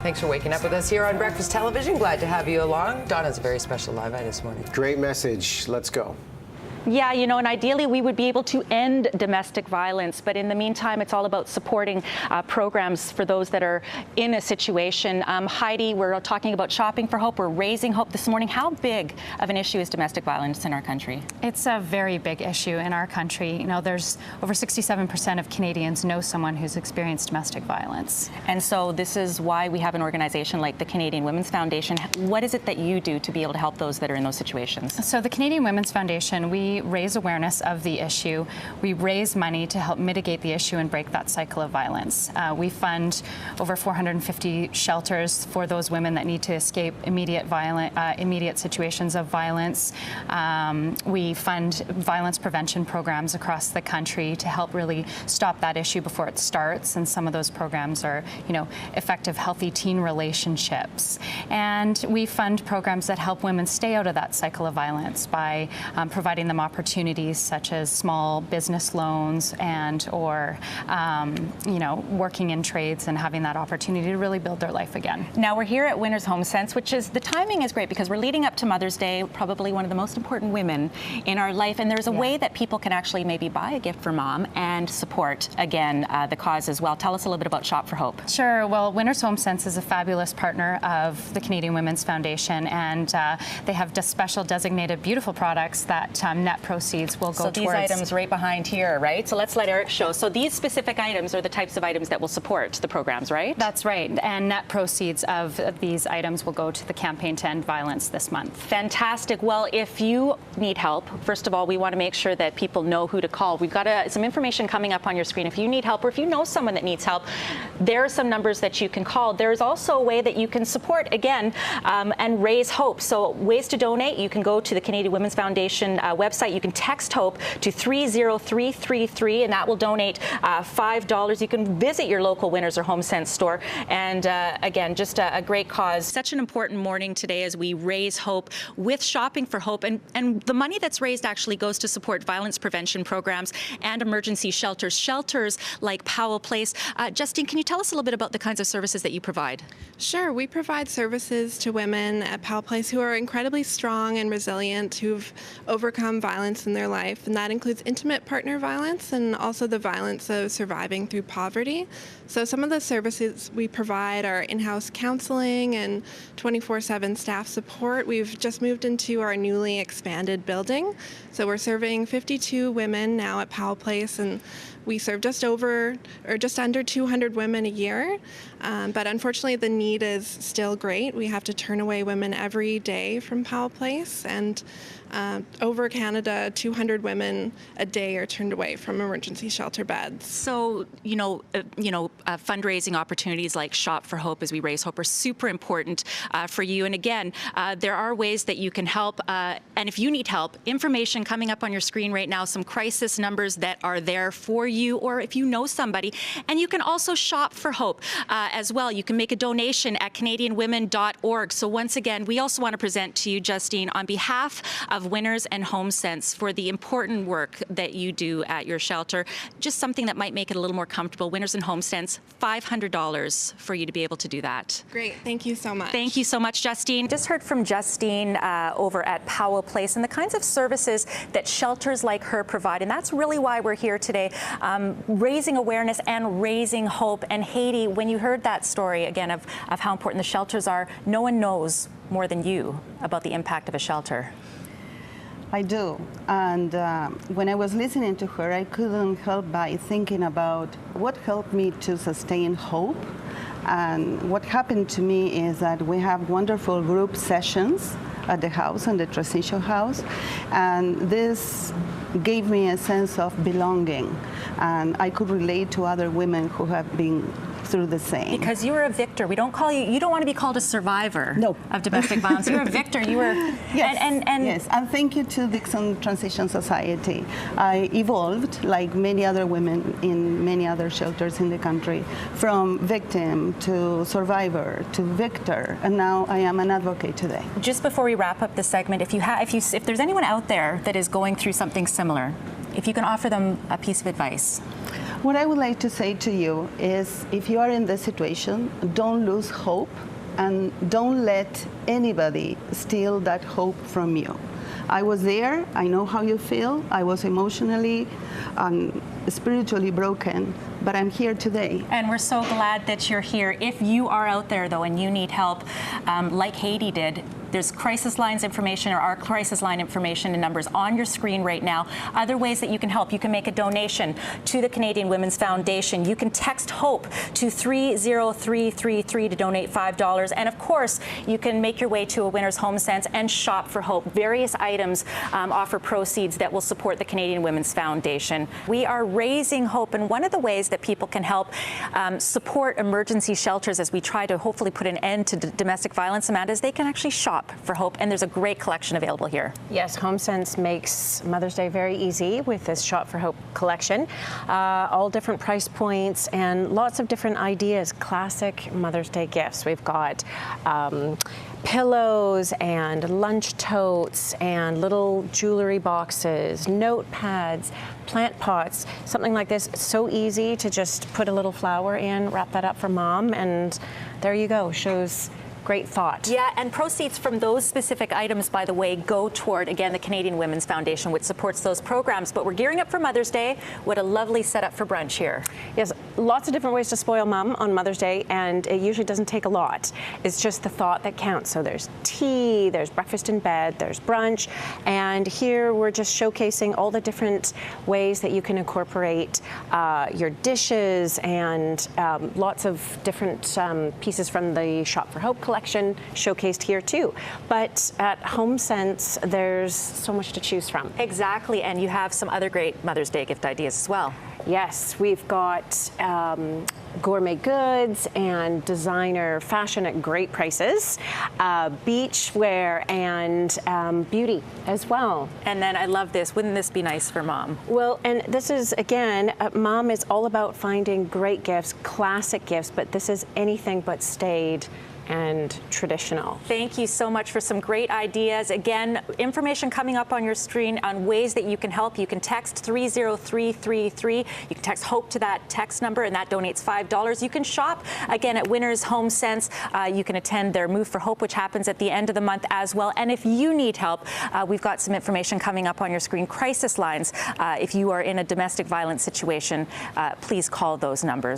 Thanks for waking up with us here on Breakfast Television. Glad to have you along. Donna's a very special live eye this morning. Great message. Let's go. Yeah, you know, and ideally we would be able to end domestic violence, but in the meantime, it's all about supporting programs for those that are in a situation. Heidi, we're talking about Shopping for Hope. We're raising hope this morning. How big of an issue is domestic violence in our country? It's a very big issue in our country. You know, there's over 67% of Canadians know someone who's experienced domestic violence. And so this is why we have an organization like the Canadian Women's Foundation. What is it that you do to be able to help those that are in those situations? So the Canadian Women's Foundation, we raise awareness of the issue. We raise money to help mitigate the issue and break that cycle of violence. We fund over 450 shelters for those women that need to escape immediate situations of violence. We fund violence prevention programs across the country to help really stop that issue before it starts. And some of those programs are, you know, effective, healthy teen relationships. And we fund programs that help women stay out of that cycle of violence by providing them opportunities such as small business loans and or you know, working in trades and having that opportunity to really build their life again. Now we're here at Winners Home Sense, which is, the timing is great because we're leading up to Mother's Day, probably one of the most important women in our life, and there's a way that people can actually maybe buy a gift for mom and support, again, the cause as well. Tell us a little bit about Shop for Hope. Sure. Well, Winners Home Sense is a fabulous partner of the Canadian Women's Foundation, and they have special designated beautiful products that net proceeds will go towards. So these items right behind here, right? So let's let Eric show. So these specific items are the types of items that will support the programs, right? That's right. And net proceeds of these items will go to the campaign to end violence this month. Fantastic. Well, if you need help, first of all, we want to make sure that people know who to call. We've got some information coming up on your screen. If you need help or if you know someone that needs help, there are some numbers that you can call. There's also a way that you can support, again, and raise hope. So ways to donate, you can go to the Canadian Women's Foundation website. You can text HOPE to 30333 and that will donate $5. You can visit your local Winners or Home Sense store. And again, just a great cause. Such an important morning today as we raise hope with Shopping for Hope. And the money that's raised actually goes to support violence prevention programs and emergency shelters. Shelters like Powell Place. Justine, can you tell us a little bit about the kinds of services that you provide? Sure. We provide services to women at Powell Place who are incredibly strong and resilient, who've overcome violence in their life, and that includes intimate partner violence and also the violence of surviving through poverty. So some of the services we provide are in-house counseling and 24/7 staff support. We've just moved into our newly expanded building, so we're serving 52 women now at Powell Place, and we serve just under 200 women a year, but unfortunately the need is still great. We have to turn away women every day from Powell Place, and over Canada, 200 women a day are turned away from emergency shelter beds. So, fundraising opportunities like Shop for Hope as we raise hope are super important for you. And again, there are ways that you can help. And if you need help, information coming up on your screen right now, some crisis numbers that are there for you, or if you know somebody. And you can also shop for hope as well. You can make a donation at CanadianWomen.org. So once again, we also want to present to you, Justine, on behalf of Winners and Home Sense for the important work that you do at your shelter. Just something that might make it a little more comfortable. Winners and Home Sense, $500 for you to be able to do that. Great. Thank you so much. Thank you so much, Justine. Just heard from Justine over at Powell Place and the kinds of services that shelters like her provide. And that's really why we're here today, raising awareness and raising hope. And Haiti, when you heard that story, again, of how important the shelters are, no one knows more than you about the impact of a shelter. I do. And when I was listening to her, I couldn't help by thinking about what helped me to sustain hope. And what happened to me is that we have wonderful group sessions at the house, in the transition house. And this gave me a sense of belonging. And I could relate to other women who have been through the same. Because you were a victor. We don't call you, you don't want to be called a survivor of domestic violence. You're a victor. You were, yes, yes. And thank you to Dixon Transition Society. I evolved, like many other women in many other shelters in the country, from victim to survivor to victor, and now I am an advocate today. Just before we wrap up the segment, if there's anyone out there that is going through something similar, if you can offer them a piece of advice. What I would like to say to you is if you are in this situation, don't lose hope and don't let anybody steal that hope from you. I was there, I know how you feel, I was emotionally and spiritually broken, but I'm here today. And we're so glad that you're here. If you are out there, though, and you need help, like Haiti did, there's crisis lines information or our crisis line information and numbers on your screen right now. Other ways that you can help. You can make a donation to the Canadian Women's Foundation. You can text HOPE to 30333 to donate $5. And of course, you can make your way to a Winners Home Sense and shop for HOPE. Various items offer proceeds that will support the Canadian Women's Foundation. We are raising hope, and one of the ways that people can help support emergency shelters as we try to hopefully put an end to domestic violence, Amanda, is they can actually shop for HOPE, and there's a great collection available here. Yes, HomeSense makes Mother's Day very easy with this Shop for Hope collection. All different price points and lots of different ideas, classic Mother's Day gifts. We've got pillows and lunch totes and little jewelry boxes, notepads, plant pots, something like this. It's so easy to just put a little flower in, wrap that up for mom, and there you go. Shows great thought. Yeah, and proceeds from those specific items, by the way, go toward, again, the Canadian Women's Foundation, which supports those programs. But we're gearing up for Mother's Day. What a lovely setup for brunch here. Yes, lots of different ways to spoil mom on Mother's Day, and it usually doesn't take a lot. It's just the thought that counts. So there's tea, there's breakfast in bed, there's brunch, and here we're just showcasing all the different ways that you can incorporate your dishes and lots of different pieces from the Shop for Hope collection showcased here too. But at HomeSense, there's so much to choose from. Exactly, and you have some other great Mother's Day gift ideas as well. Yes, we've got gourmet goods and designer fashion at great prices, beach wear and beauty as well. And then I love this. Wouldn't this be nice for mom? Well, and this is, again, mom is all about finding great gifts, classic gifts, but this is anything but staid and traditional. Thank you so much for some great ideas. Again, information coming up on your screen on ways that you can help. You can text 30333. You can text HOPE to that text number, and that donates $5. You can shop, again, at Winners Home Sense. You can attend their Move for Hope, which happens at the end of the month as well. And if you need help, we've got some information coming up on your screen. Crisis lines. If you are in a domestic violence situation, please call those numbers.